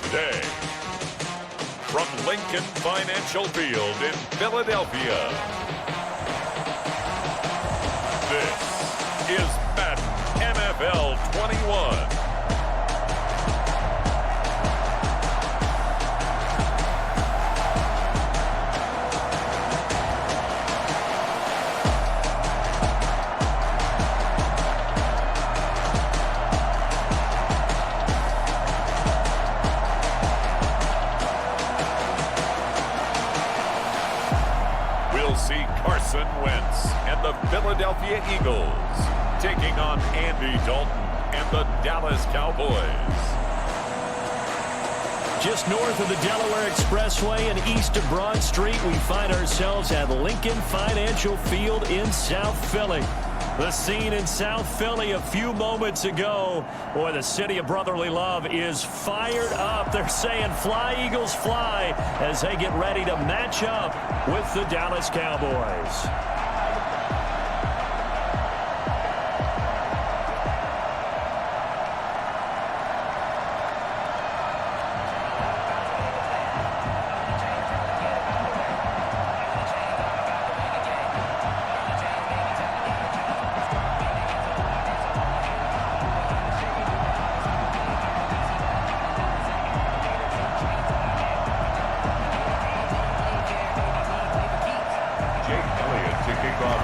day. From Lincoln Financial Field in Philadelphia, this is Madden NFL 21. See Carson Wentz and the Philadelphia Eagles taking on Andy Dalton and the Dallas Cowboys. Just north of the Delaware Expressway and east of Broad Street, we find ourselves at Lincoln Financial Field in South Philly. The scene in South Philly a few moments ago. Boy, the city of brotherly love is fired up. They're saying, "Fly, Eagles, fly," as they get ready to match up with the Dallas Cowboys.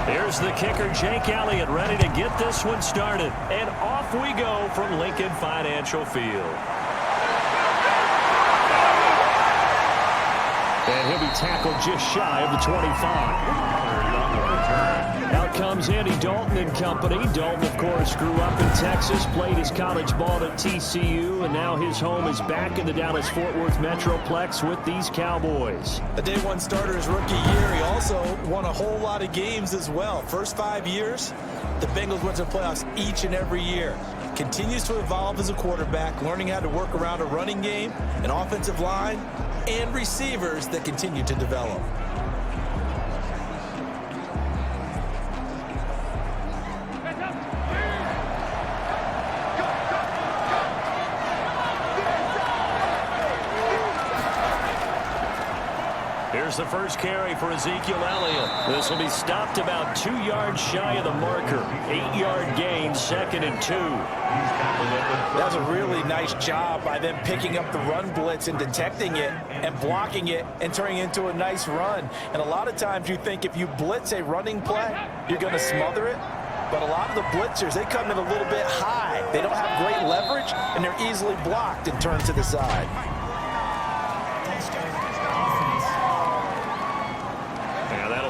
Here's the kicker, Jake Elliott, ready to get this one started. And off we go from Lincoln Financial Field. And he'll be tackled just shy of the 25. Out comes Andy Dalton and company. Dalton, of course, grew up in Texas, played his college ball at TCU, and now his home is back in the Dallas-Fort Worth Metroplex with these Cowboys. A day one starter his rookie year. He also won a whole lot of games as well. First 5 years, the Bengals went to the playoffs each and every year. Continues to evolve as a quarterback, learning how to work around a running game, an offensive line, and receivers that continue to develop. Here's the first carry for Ezekiel Elliott. This will be stopped about 2 yards shy of the marker. 8-yard gain, 2nd and 2. That was a really nice job by them picking up the run blitz and detecting it and blocking it and turning it into a nice run. And a lot of times you think if you blitz a running play, you're going to smother it. But a lot of the blitzers, they come in a little bit high. They don't have great leverage, and they're easily blocked and turned to the side.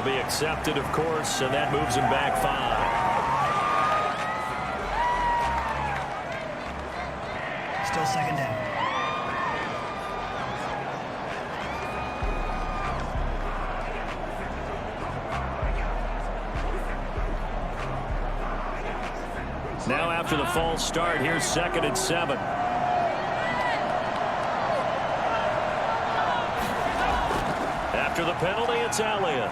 Be accepted, of course, and that moves him back 5. Still second down. Now after the false start, here's 2nd and 7. After the penalty, it's Elliott.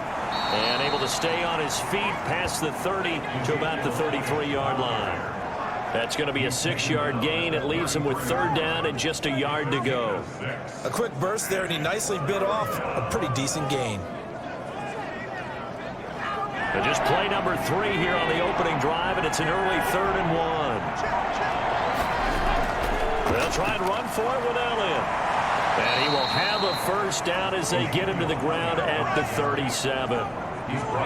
And able to stay on his feet past the 30 to about the 33-yard line. That's going to be a 6-yard gain. It leaves him with 3rd down and just a yard to go. A quick burst there, and he nicely bit off a pretty decent gain. And just play number 3 here on the opening drive, and it's an early 3rd and 1. They'll try and run for it with Elliott. And he will have a first down as they get him to the ground at the 37.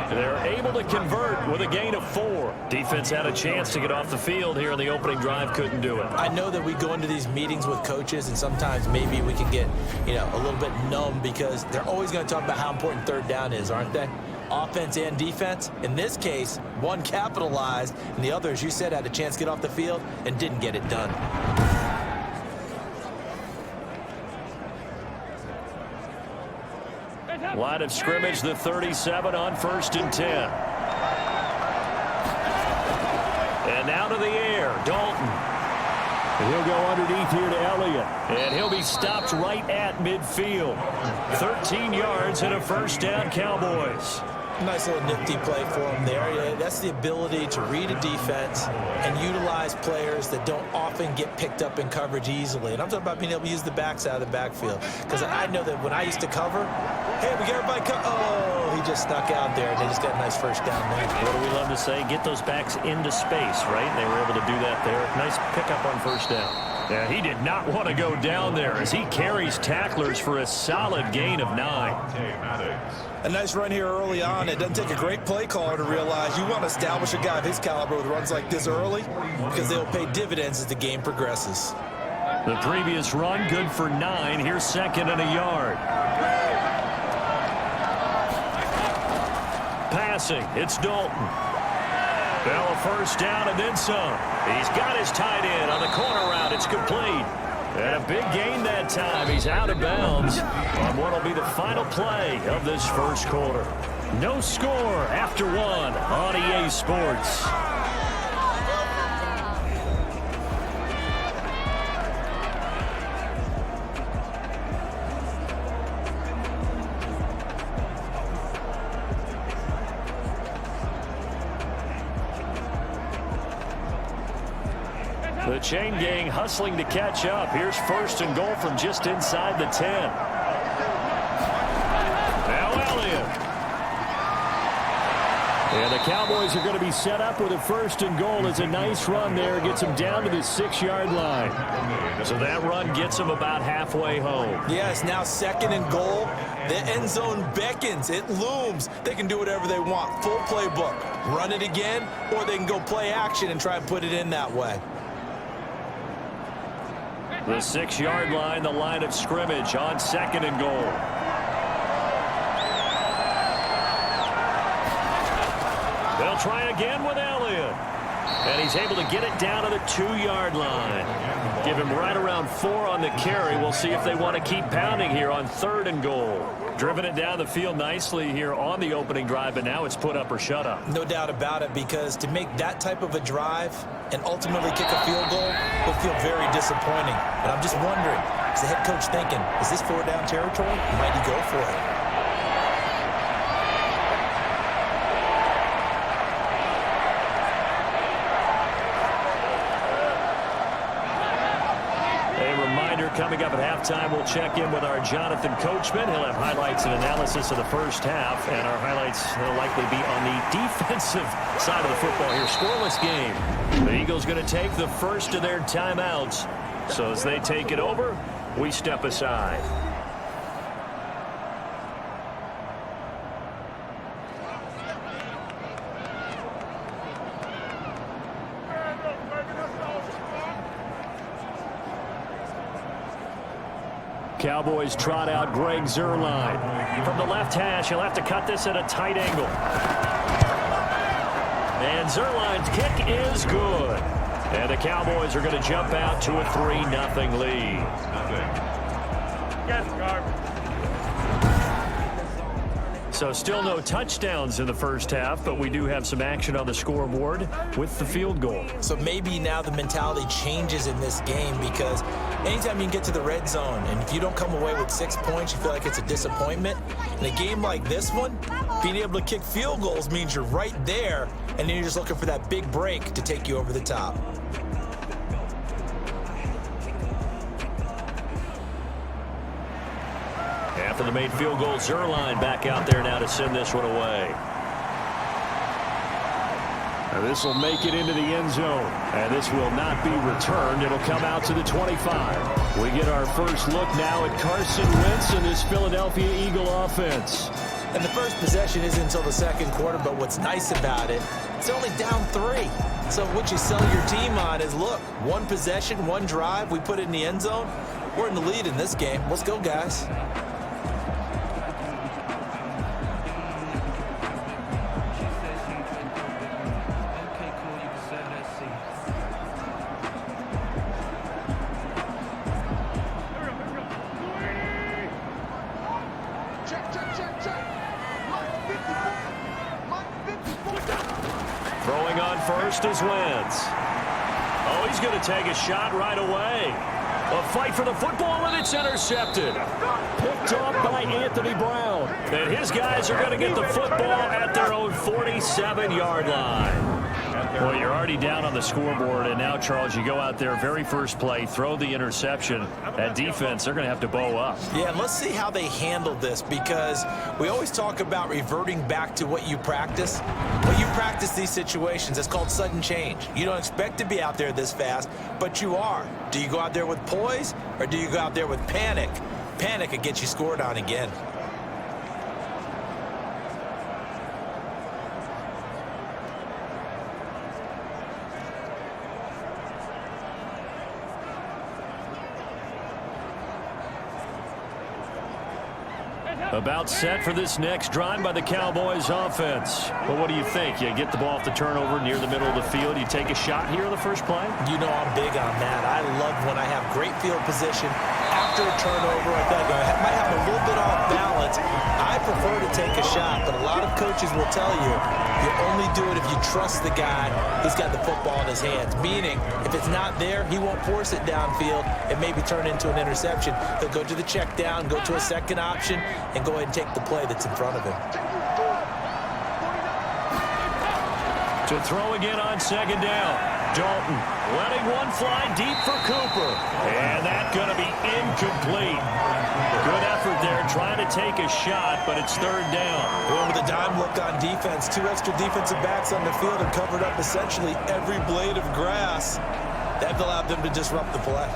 They're able to convert with a gain of 4. Defense had a chance to get off the field here in the opening drive, couldn't do it. I know that we go into these meetings with coaches, and sometimes maybe we can get, a little bit numb because they're always going to talk about how important 3rd down is, aren't they? Offense and defense. In this case, one capitalized, and the other, as you said, had a chance to get off the field and didn't get it done. Line of scrimmage, the 37 on 1st and 10. And now to the air, Dalton. He'll go underneath here to Elliott. And he'll be stopped right at midfield. 13 yards and a first down, Cowboys. Nice little nifty play for him there. Yeah, that's the ability to read a defense and utilize players that don't often get picked up in coverage easily. And I'm talking about being able to use the backs out of the backfield. Because I know that when I used to cover, hey, we got everybody oh, he just snuck out there, and they just got a nice first down there. What do we love to say? Get those backs into space, right? And they were able to do that there. Nice pickup on first down. Yeah, he did not want to go down there as he carries tacklers for a solid gain of 9. A nice run here early on. It doesn't take a great play caller to realize you want to establish a guy of his caliber with runs like this early because they'll pay dividends as the game progresses. The previous run, good for 9. Here's second and a yard. Passing, it's Dalton. Now a first down and then some. He's got his tight end on the corner route. It's complete. And a big gain that time. He's out of bounds on what will be the final play of this first quarter. No score after 1 on EA Sports. The chain gang hustling to catch up. Here's first and goal from just inside the 10. Now Elliott. And the Cowboys are going to be set up with a first and goal. It's a nice run there. Gets them down to the 6-yard line. So that run gets them about halfway home. Yeah, it's now second and goal. The end zone beckons. It looms. They can do whatever they want. Full playbook. Run it again, or they can go play action and try and put it in that way. The 6-yard line, the line of scrimmage on second and goal. They'll try again with Elliott. And he's able to get it down to the 2-yard line. Give him right around 4 on the carry. We'll see if they want to keep pounding here on third and goal. Driven it down the field nicely here on the opening drive, but now it's put up or shut up. No doubt about it, because to make that type of a drive and ultimately kick a field goal would feel very disappointing. But I'm just wondering, is the head coach thinking, is this 4-down territory? Might he go for it? Coming up at halftime, we'll check in with our Jonathan Coachman. He'll have highlights and analysis of the first half, and our highlights will likely be on the defensive side of the football here. Scoreless game. The Eagles going to take the first of their timeouts. So as they take it over, we step aside. Cowboys trot out Greg Zuerlein. From the left hash, he'll have to cut this at a tight angle. And Zuerlein's kick is good. And the Cowboys are going to jump out to a 3-0 lead. Yes, garbage. So still no touchdowns in the first half, but we do have some action on the scoreboard with the field goal. So maybe now the mentality changes in this game, because anytime you can get to the red zone, and if you don't come away with 6 points, you feel like it's a disappointment. In a game like this one, being able to kick field goals means you're right there, and then you're just looking for that big break to take you over the top. After the made field goal, Zuerlein back out there now to send this one away. Now this will make it into the end zone, and this will not be returned. It'll come out to the 25. We get our first look now at Carson Wentz and this Philadelphia Eagle offense. And the first possession isn't until the second quarter, but what's nice about it, it's only down 3. So what you sell your team on is, look, one possession, one drive, we put it in the end zone. We're in the lead in this game. Let's go, guys. Throwing on first is Wentz. Oh, he's going to take a shot right away. A fight for the football, and it's intercepted. Picked off by Anthony Brown. And his guys are going to get the football at their own 47-yard line. Well, you're already down on the scoreboard, and now, Charles, you go out there, very first play, throw the interception. That defense, they're going to have to bow up. Yeah, and let's see how they handle this, because we always talk about reverting back to what you practice. When you practice these situations, it's called sudden change. You don't expect to be out there this fast, but you are. Do you go out there with poise, or do you go out there with panic? Panic could get you scored on again. About set for this next drive by the Cowboys offense. Well, what do you think? You get the ball off the turnover near the middle of the field. You take a shot here in the first play? You know I'm big on that. I love when I have great field position after a turnover. I feel like I might have a little bit off balance. I prefer to take a shot, but a lot of coaches will tell you you only do it if you trust the guy who's got the football in his hands. Meaning, if it's not there, he won't force it downfield and maybe turn into an interception. He'll go to the check down, go to a second option, and go ahead and take the play that's in front of him. To throw again on second down. Dalton letting one fly deep for Cooper. And that's going to be incomplete. Good effort there trying to take a shot, but it's third down. Well, with a dime look on defense, 2 extra defensive backs on the field and covered up essentially every blade of grass. That allowed them to disrupt the play.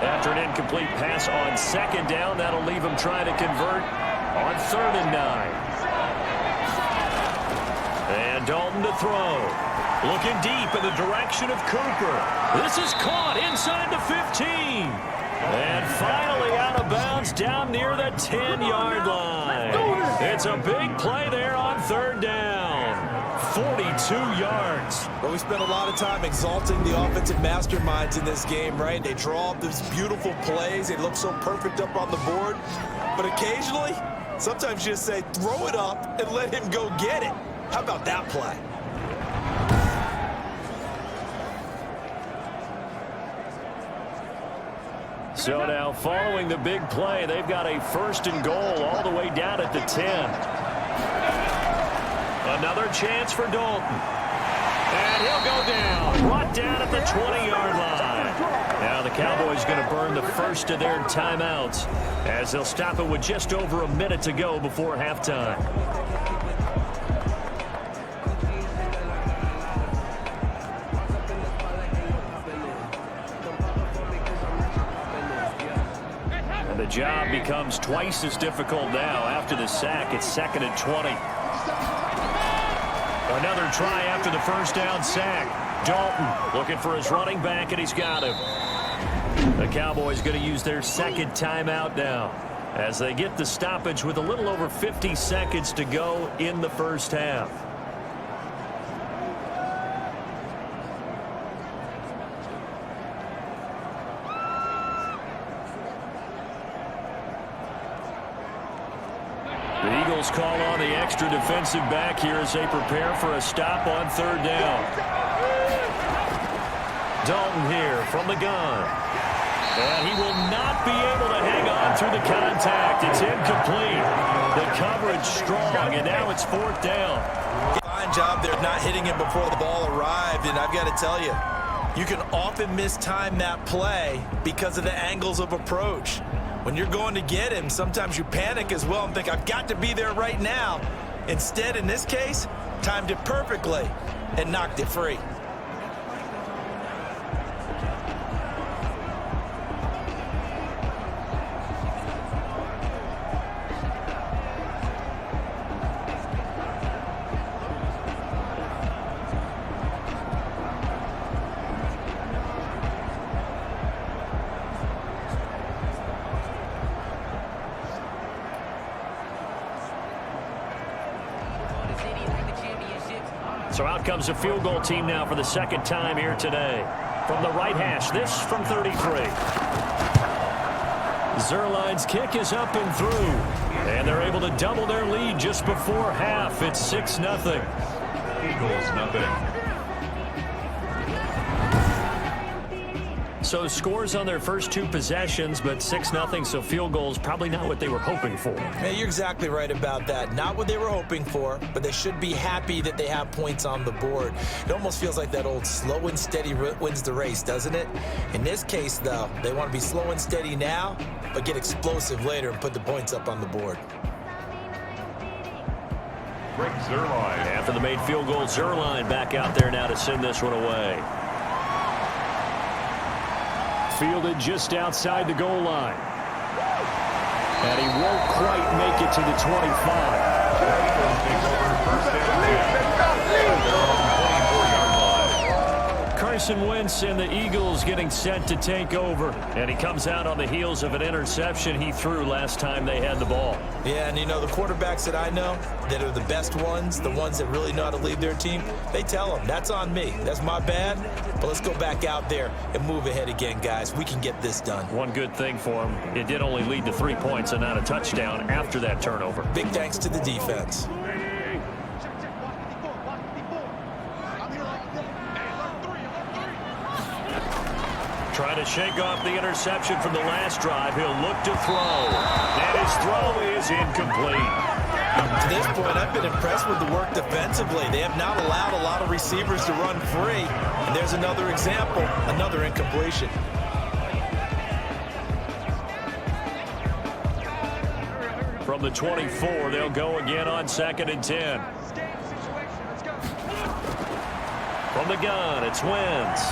After an incomplete pass on second down, that'll leave them trying to convert on 3rd and 9. And Dalton to throw. Looking deep in the direction of Cooper. This is caught inside the 15. And finally out of bounds down near the 10-yard line. It's a big play there on 3rd down. 42 yards. Well, we spent a lot of time exalting the offensive masterminds in this game, right? They draw up these beautiful plays. They look so perfect up on the board. But occasionally, sometimes you just say, throw it up and let him go get it. How about that play? So now, following the big play, they've got a 1st and goal all the way down at the 10. Another chance for Dalton. And he'll go down. Brought down at the 20-yard line. Now the Cowboys going to burn the first of their timeouts as they'll stop it with just over a minute to go before halftime. The job becomes twice as difficult now after the sack. It's 2nd and 20. Another try after the first down sack. Dalton looking for his running back, and he's got him. The Cowboys going to use their 2nd timeout now as they get the stoppage with a little over 50 seconds to go in the first half. The Eagles call on the extra defensive back here as they prepare for a stop on 3rd down. Dalton here from the gun. And he will not be able to hang on through the contact. It's incomplete. The coverage strong, and now it's 4th down. Fine job there not hitting him before the ball arrived, and I've got to tell you, you can often mistime that play because of the angles of approach. When you're going to get him, sometimes you panic as well and think, I've got to be there right now. Instead, in this case, timed it perfectly and knocked it free. So out comes a field goal team now for the 2nd time here today. From the right hash, this from 33. Zerline's kick is up and through. And they're able to double their lead just before half. It's 6-0. Eagles, nothing. So scores on their first 2 possessions, but 6-0, so field goals probably not what they were hoping for. Yeah, you're exactly right about that. Not what they were hoping for, but they should be happy that they have points on the board. It almost feels like that old slow and steady wins the race, doesn't it? In this case, though, they want to be slow and steady now, but get explosive later and put the points up on the board. After the made field goal, Zerline back out there now to send this one away. Fielded just outside the goal line. And he won't quite make it to the 25. Carson Wentz and the Eagles getting set to take over. And he comes out on the heels of an interception he threw last time they had the ball. Yeah, and you know, the quarterbacks that I know that are the best ones, the ones that really know how to lead their team, they tell them, that's on me. That's my bad. But let's go back out there and move ahead again, guys. We can get this done. One good thing for him, it did only lead to 3 points and not a touchdown after that turnover. Big thanks to the defense. Trying to shake off the interception from the last drive. He'll look to throw. And his throw is incomplete. To this point, I've been impressed with the work defensively. They have not allowed a lot of receivers to run free. And there's another example, another incompletion. From the 24, they'll go again on 2nd and 10. From the gun, it's Wentz.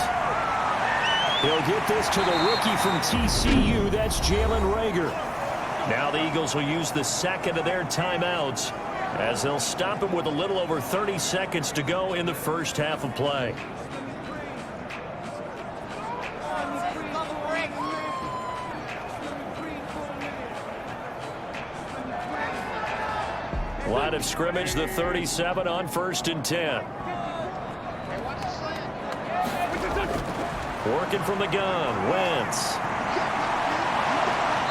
He'll get this to the rookie from TCU. That's Jalen Reagor. Now the Eagles will use the second of their timeouts as they'll stop him with a little over 30 seconds to go in the first half of play. Line of scrimmage, the 37 on 1st and 10. Working from the gun, Wentz.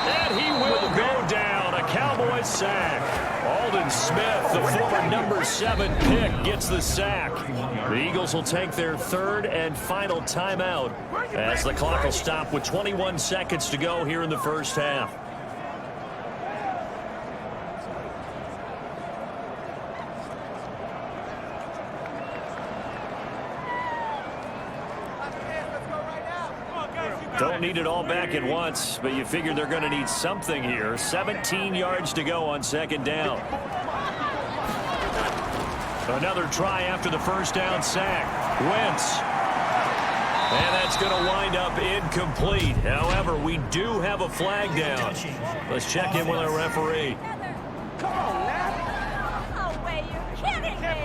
And he will go down. A Cowboys sack. Alden Smith, the former number 7 pick, gets the sack. The Eagles will take their 3rd and final timeout as the clock will stop with 21 seconds to go here in the first half. Don't need it all back at once, but you figure they're going to need something here. 17 yards to go on 2nd down. Another try after the first down sack. Wentz. And that's going to wind up incomplete. However, we do have a flag down. Let's check in with our referee.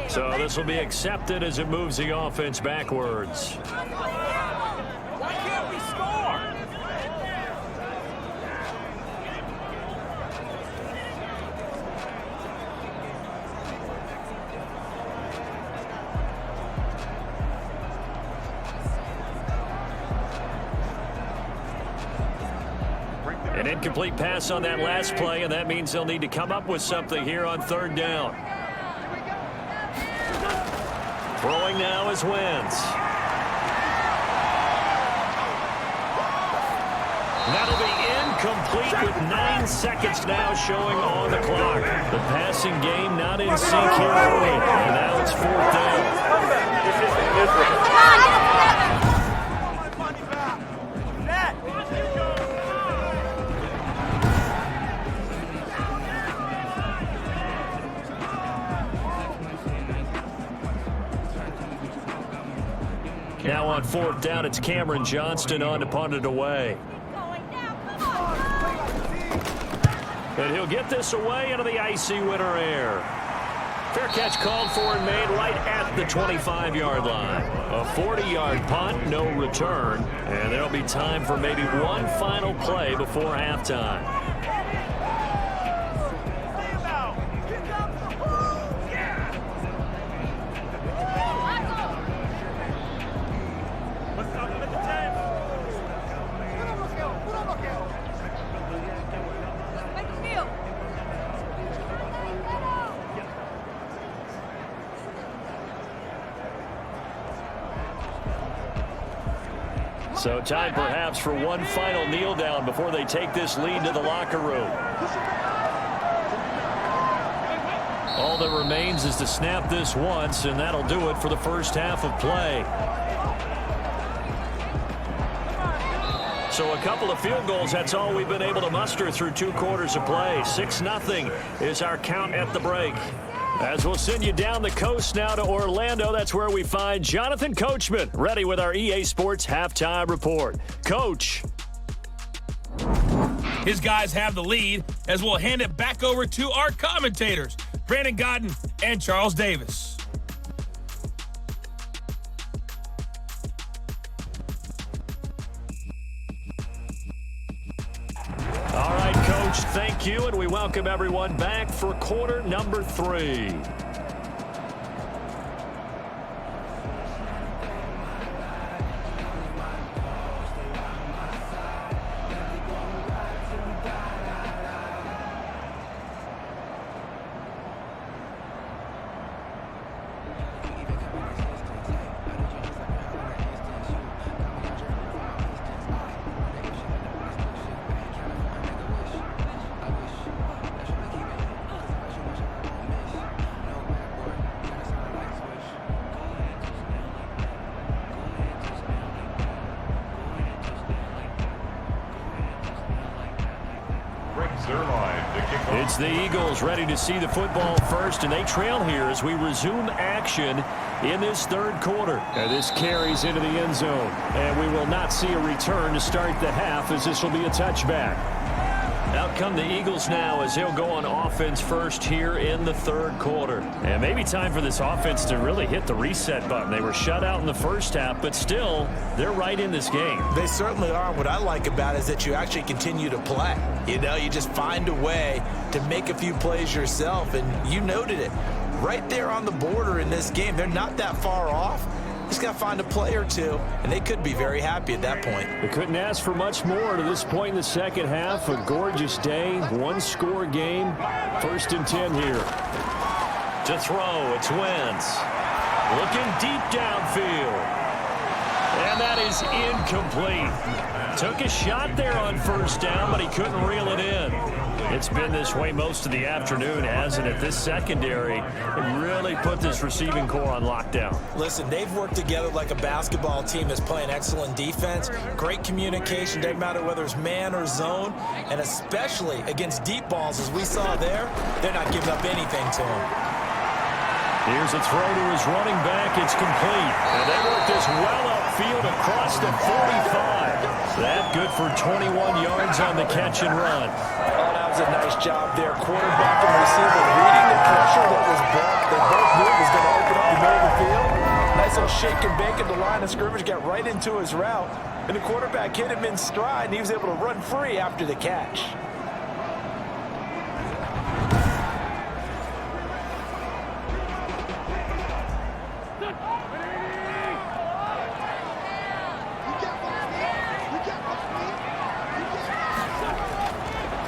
So this will be accepted as it moves the offense backwards. An incomplete pass on that last play, and that means they'll need to come up with something here on 3rd down. Throwing now is Wentz. That'll be incomplete with 9 seconds now showing on the clock. The passing game not in sync here early, and now it's 4th down. Now on 4th down, it's Cameron Johnston on to punt it away. And he'll get this away into the icy winter air. Fair catch called for and made right at the 25-yard line. A 40-yard punt, no return. And there'll be time for maybe one final play before halftime. So time perhaps for one final kneel down before they take this lead to the locker room. All that remains is to snap this once, and that'll do it for the first half of play. So a couple of field goals, that's all we've been able to muster through 2 quarters of play. 6-0 is our count at the break. As we'll send you down the coast now to Orlando, that's where we find Jonathan Coachman, ready with our EA Sports Halftime Report. Coach. His guys have the lead as we'll hand it back over to our commentators, Brandon Godden and Charles Davis. All right, Coach, thank you, and we welcome everyone back for quarter number 3. It's the Eagles ready to see the football first, and they trail here as we resume action in this 3rd quarter. Now this carries into the end zone, and we will not see a return to start the half as this will be a touchback. Out come the Eagles now as they'll go on offense first here in the 3rd quarter. And maybe time for this offense to really hit the reset button. They were shut out in the first half, but still, they're right in this game. They certainly are. What I like about it is that you actually continue to play. You know, you just find a way to make a few plays yourself, and you noted it. Right there on the border in this game, they're not that far off. Just got to find a play or two, and they could be very happy at that point. They couldn't ask for much more to this point in the second half. A gorgeous day, 1-score game. 1st and 10 here. To throw, it's Wentz. Looking deep downfield. And that is incomplete. Took a shot there on 1st down, but he couldn't reel it in. It's been this way most of the afternoon, hasn't it? This secondary really put this receiving core on lockdown. Listen, they've worked together like a basketball team that's playing excellent defense. Great communication, doesn't matter whether it's man or zone, and especially against deep balls, as we saw there, they're not giving up anything to them. Here's a throw to his running back. It's complete. And they work this well upfield across the 45. That good for 21 yards on the catch and run. Oh, that was a nice job there. Quarterback and receiver reading the pressure that was brought. They both knew it was going to open up the middle of the field. Nice little shake and bake at the line of scrimmage. Got right into his route. And the quarterback hit him in stride, and he was able to run free after the catch.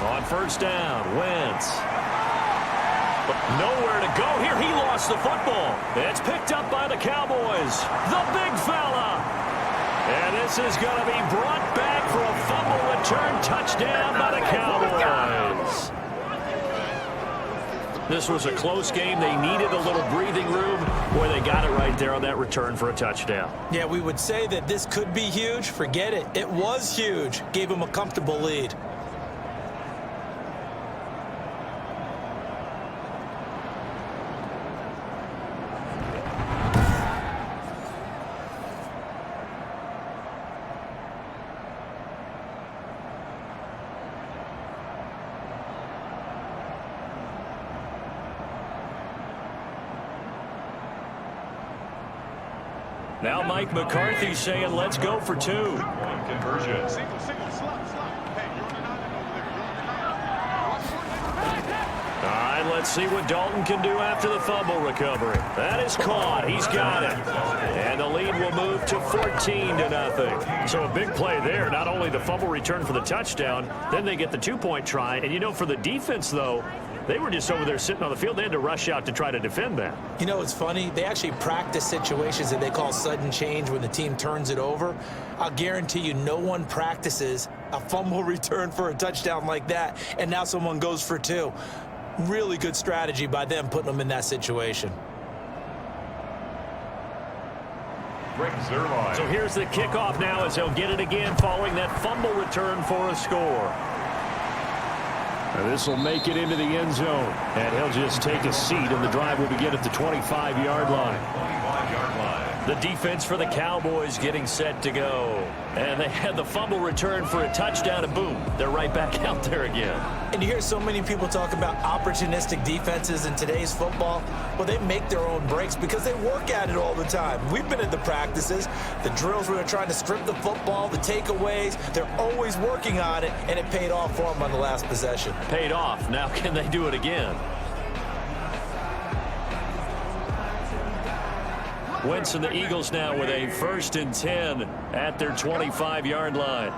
On 1st down, Wentz. But nowhere to go here. He lost the football. It's picked up by the Cowboys. The big fella. And this is going to be brought back for a fumble return touchdown by the Cowboys. This was a close game. They needed a little breathing room. Boy, they got it right there on that return for a touchdown. Yeah, we would say that this could be huge. Forget it. It was huge. Gave him a comfortable lead. Now Mike McCarthy saying, let's go for 2. All right, let's see what Dalton can do after the fumble recovery. That is caught. He's got it. And the lead will move to 14-0. So a big play there. Not only the fumble return for the touchdown, then they get the two-point try. And, you know, for the defense, though, they were just over there sitting on the field. They had to rush out to try to defend that. You know, it's funny. They actually practice situations that they call sudden change when the team turns it over. I'll guarantee you no one practices a fumble return for a touchdown like that, and now someone goes for two. Really good strategy by them putting them in that situation. So here's the kickoff now as they'll get it again following that fumble return for a score. This will make it into the end zone, and he'll just take a seat, and the drive will begin at the 25-yard line. The defense for the Cowboys getting set to go. And they had the fumble return for a touchdown, and boom, they're right back out there again. And you hear so many people talk about opportunistic defenses in today's football. Well, they make their own breaks because they work at it all the time. We've been at the practices, the drills where they're trying to strip the football, the takeaways. They're always working on it, and it paid off for them on the last possession. Paid off. Now can they do it again? Wentz and the Eagles now with a 1st and 10 at their 25-yard line.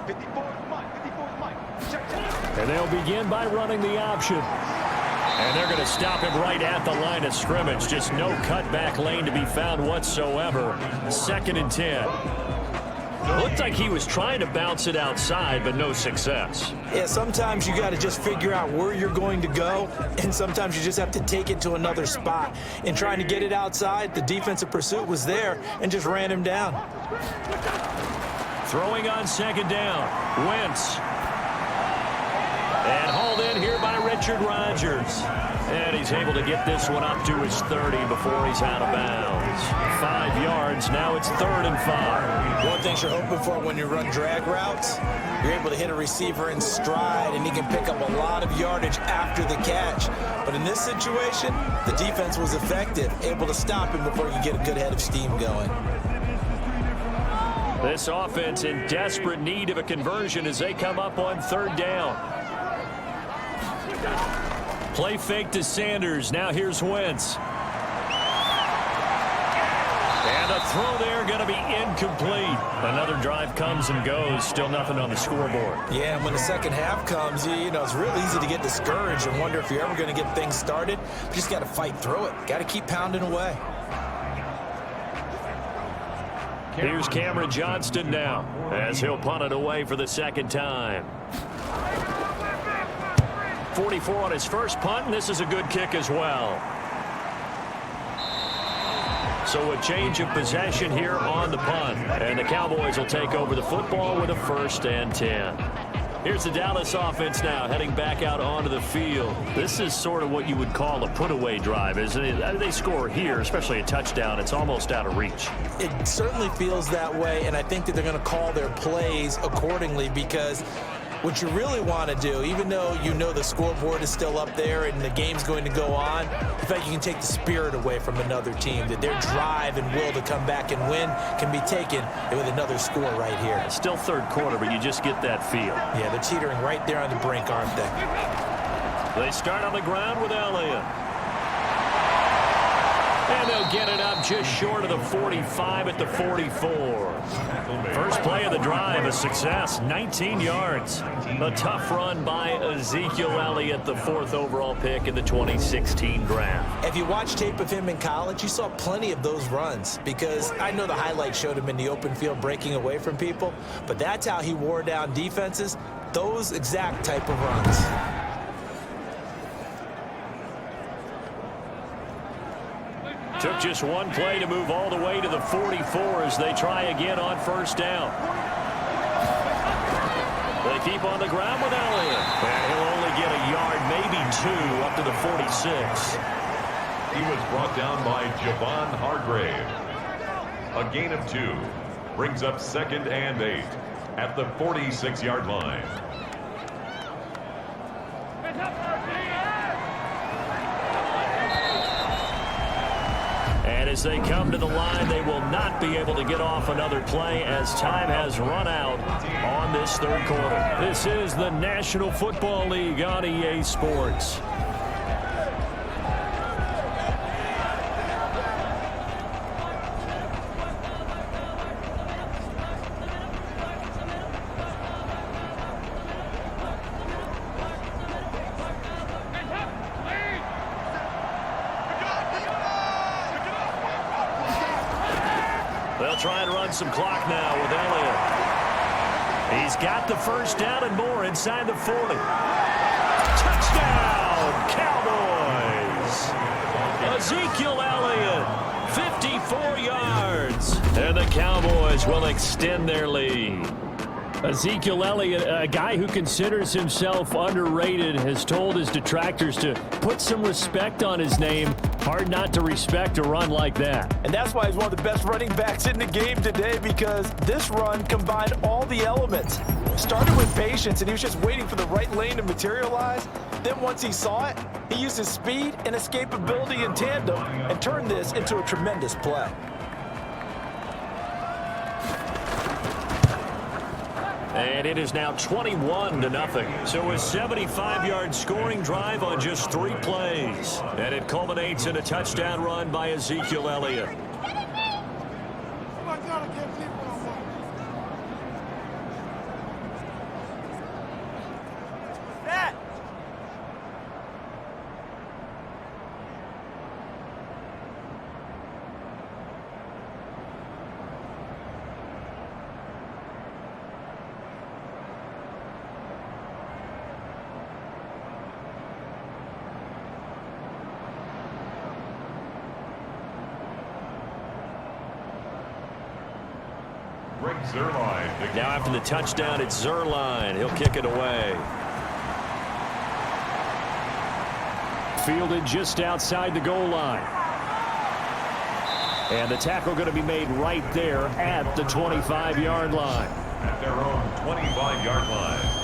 And they'll begin by running the option. And they're going to stop him right at the line of scrimmage. Just no cutback lane to be found whatsoever. 2nd and 10. Looked like he was trying to bounce it outside, but no success. Yeah, sometimes you got to just figure out where you're going to go, and sometimes you just have to take it to another spot. In trying to get it outside, the defensive pursuit was there and just ran him down. Throwing on 2nd down, Wentz. And hauled in here by Richard Rodgers. And he's able to get this one up to his 30 before he's out of bounds. 5 yards, now it's 3rd and 5. One thing you're hoping for when you run drag routes, you're able to hit a receiver in stride, and he can pick up a lot of yardage after the catch. But in this situation, the defense was effective, able to stop him before he could get a good head of steam going. This offense in desperate need of a conversion as they come up on 3rd down. Play fake to Sanders. Now here's Wentz. And a throw there going to be incomplete. Another drive comes and goes. Still nothing on the scoreboard. Yeah, and when the second half comes, you know, it's real easy to get discouraged and wonder if you're ever going to get things started. You just got to fight through it. Got to keep pounding away. Here's Cameron Johnston now as he'll punt it away for the 2nd time. 44 on his first punt, and this is a good kick as well. So a change of possession here on the punt, and the Cowboys will take over the football with a 1st and 10. Here's the Dallas offense now heading back out onto the field. This is sort of what you would call a put-away drive, isn't it? They score here, especially a touchdown. It's almost out of reach. It certainly feels that way, and I think that they're going to call their plays accordingly because what you really want to do, even though you know the scoreboard is still up there and the game's going to go on, in fact, you can take the spirit away from another team, that their drive and will to come back and win can be taken with another score right here. Still 3rd quarter, but you just get that feel. Yeah, they're teetering right there on the brink, aren't they? They start on the ground with Elliott. And they'll get it up just short of the 45 at the 44. First play of the drive, a success, 19 yards. A tough run by Ezekiel Elliott, the 4th overall pick in the 2016 draft. If you watch tape of him in college, you saw plenty of those runs because I know the highlights showed him in the open field breaking away from people, but that's how he wore down defenses, those exact type of runs. Took just one play to move all the way to the 44 as they try again on 1st down. They keep on the ground with Elliott. And he'll only get a yard, maybe 2, up to the 46. He was brought down by Javon Hargrave. A gain of 2 brings up 2nd and 8 at the 46-yard line. And as they come to the line, they will not be able to get off another play as time has run out on this 3rd quarter. This is the National Football League on EA Sports. They'll try and run some clock now with Elliott. He's got the first down and more inside the 40. Touchdown, Cowboys! Ezekiel Elliott, 54 yards. And the Cowboys will extend their lead. Ezekiel Elliott, a guy who considers himself underrated, has told his detractors to put some respect on his name. Hard not to respect a run like that. And that's why he's one of the best running backs in the game today, because this run combined all the elements. Started with patience, and he was just waiting for the right lane to materialize. Then once he saw it, he used his speed and escapability in tandem and turned this into a tremendous play. And it is now 21-0. So a 75-yard scoring drive on just 3 plays. And it culminates in a touchdown run by Ezekiel Elliott. Now after the touchdown, it's Zerline. He'll kick it away. Fielded just outside the goal line. And the tackle going to be made right there at the 25-yard line. At their own 25-yard line.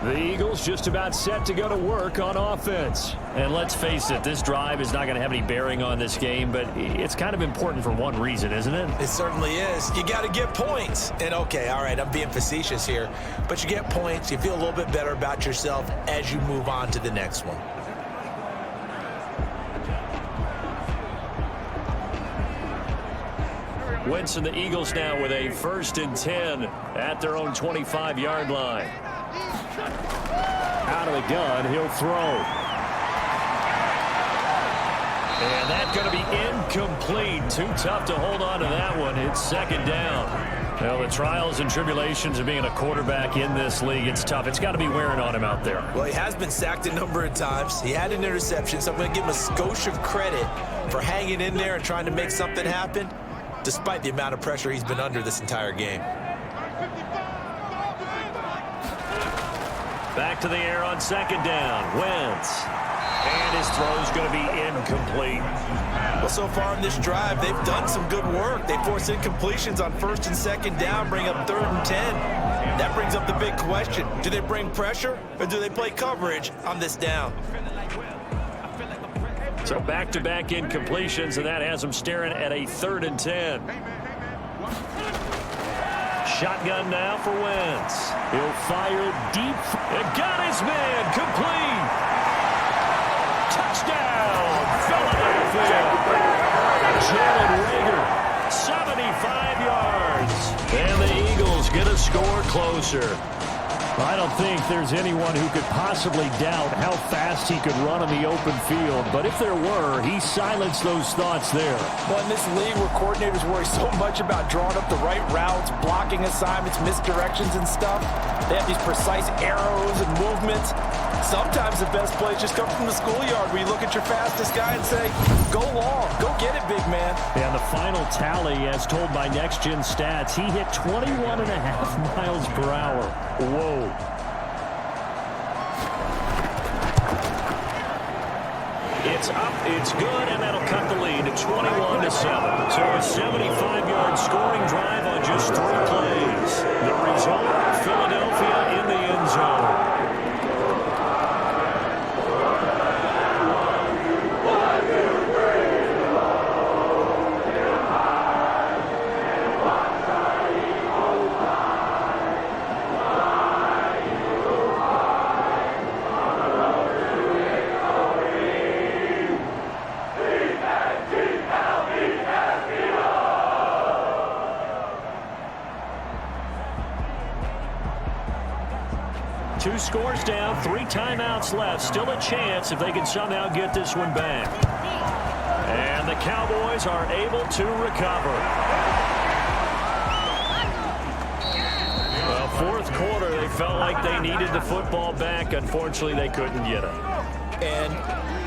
The Eagles just about set to go to work on offense. And let's face it, this drive is not going to have any bearing on this game, but it's kind of important for one reason, isn't it? It certainly is. You got to get points. And okay, all right, I'm being facetious here, but you get points, you feel a little bit better about yourself as you move on to the next one. Wentz and the Eagles now with a 1st and 10 at their own 25-yard line. Out of the gun, he'll throw. And that's going to be incomplete. Too tough to hold on to that one. It's 2nd down. Well, the trials and tribulations of being a quarterback in this league, it's tough. It's got to be wearing on him out there. Well, he has been sacked a number of times. He had an interception, so I'm going to give him a skosh of credit for hanging in there and trying to make something happen, despite the amount of pressure he's been under this entire game. Back to the air on 2nd down. Wentz. And his throw's going to be incomplete. Well, so far in this drive, they've done some good work. They force incompletions on 1st and 2nd down, bring up 3rd and 10. That brings up the big question. Do they bring pressure or do they play coverage on this down? So back-to-back incompletions, and that has them staring at a 3rd and 10. Shotgun now for Wentz. He'll fire deep. And got his man complete. Touchdown, Philadelphia. Jalen Reagor, 75 yards. And the Eagles get a score closer. I don't think there's anyone who could possibly doubt how fast he could run on the open field. But if there were, he silenced those thoughts there. Well, in this league where coordinators worry so much about drawing up the right routes, blocking assignments, misdirections and stuff, they have these precise arrows and movements. Sometimes the best plays just come from the schoolyard where you look at your fastest guy and say, go long, go get it, big man. And the final tally, as told by Next Gen Stats, he hit 21.5 miles per hour. Whoa. It's up, it's good, and that'll cut the lead to 21-7. So a 75-yard scoring drive on just 3 plays. The result, Philadelphia in the end zone. Two scores down, 3 timeouts left. Still a chance if they can somehow get this one back. And the Cowboys are able to recover. Well, fourth quarter, they felt like they needed the football back. Unfortunately, they couldn't get it. And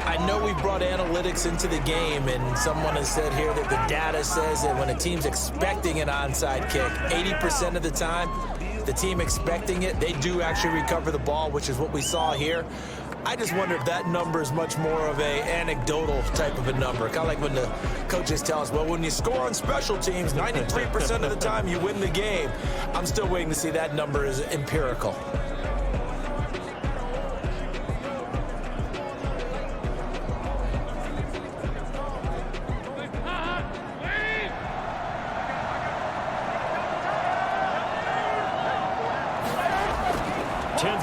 I know we brought analytics into the game, and someone has said here that the data says that when a team's expecting an onside kick, 80% of the time, the team expecting it, they do actually recover the ball, which is what we saw here. I just wonder if that number is much more of a anecdotal type of a number. Kind of like when the coaches tell us, well, when you score on special teams, 93% of the time you win the game. I'm still waiting to see that number is empirical.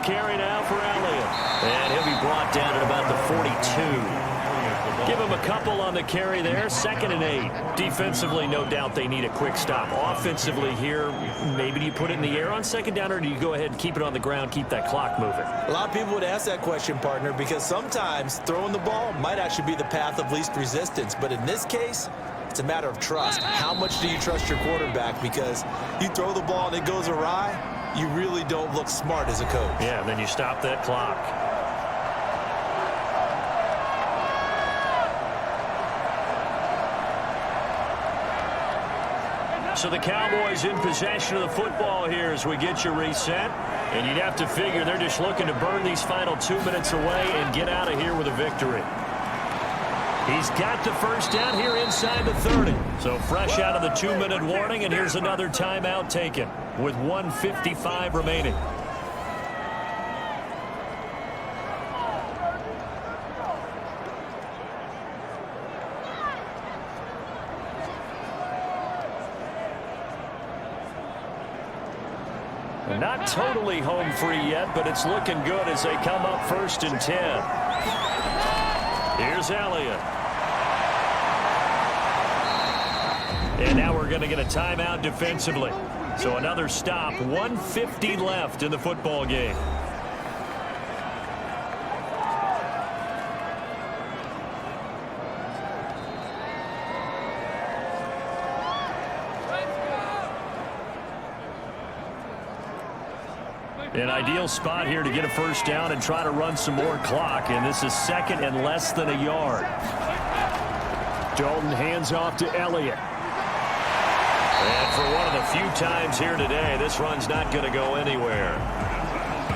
Carry now for Elliott. And he'll be brought down at about the 42. Give him a couple on the carry there. 2nd and 8. Defensively, no doubt they need a quick stop. Offensively here, maybe do you put it in the air on 2nd down, or do you go ahead and keep it on the ground, keep that clock moving? A lot of people would ask that question, partner, because sometimes throwing the ball might actually be the path of least resistance. But in this case, it's a matter of trust. How much do you trust your quarterback? Because you throw the ball and it goes awry, you really don't look smart as a coach. Yeah, and then you stop that clock. So the Cowboys in possession of the football here as we get you reset. And you'd have to figure they're just looking to burn these final 2 minutes away and get out of here with a victory. He's got the first down here inside the 30. So fresh out of the 2-minute warning, and here's another timeout taken with 1:55 remaining. Not totally home free yet, but it's looking good as they come up 1st and 10. Here's Elliott. And now we're going to get a timeout defensively. So another stop, 1:50 left in the football game. An ideal spot here to get a first down and try to run some more clock, and this is 2nd and less than a yard. Dalton hands off to Elliott. And for one of the few times here today, this run's not going to go anywhere.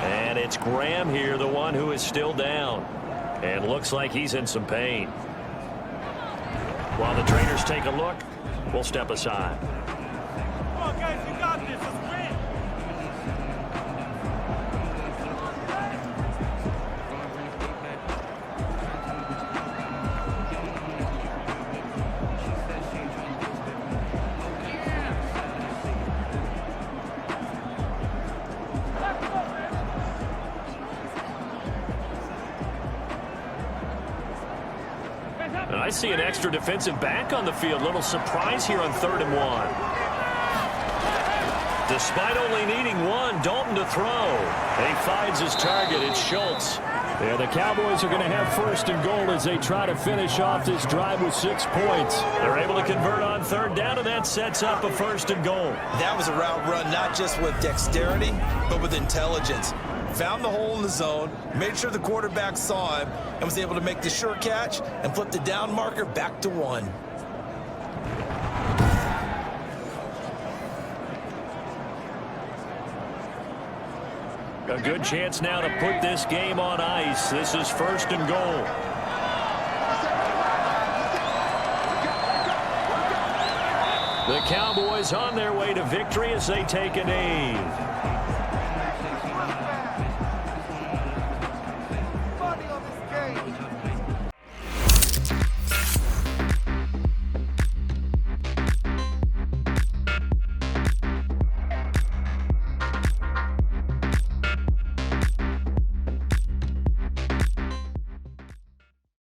And it's Graham here, the one who is still down. And looks like he's in some pain. While the trainers take a look, we'll step aside. Come on, guys, you got this. Let's win. And I see an extra defensive back on the field. Little surprise here on 3rd and 1. Despite only needing one, Dalton to throw. He finds his target. It's Schultz. Yeah, the Cowboys are going to have 1st and goal as they try to finish off this drive with 6 points. They're able to convert on 3rd down, and that sets up a 1st and goal. That was a route run not just with dexterity, but with intelligence. Found the hole in the zone, made sure the quarterback saw him, and was able to make the sure catch and flip the down marker back to 1. A good chance now to put this game on ice. This is 1st and goal. The Cowboys on their way to victory as they take a knee.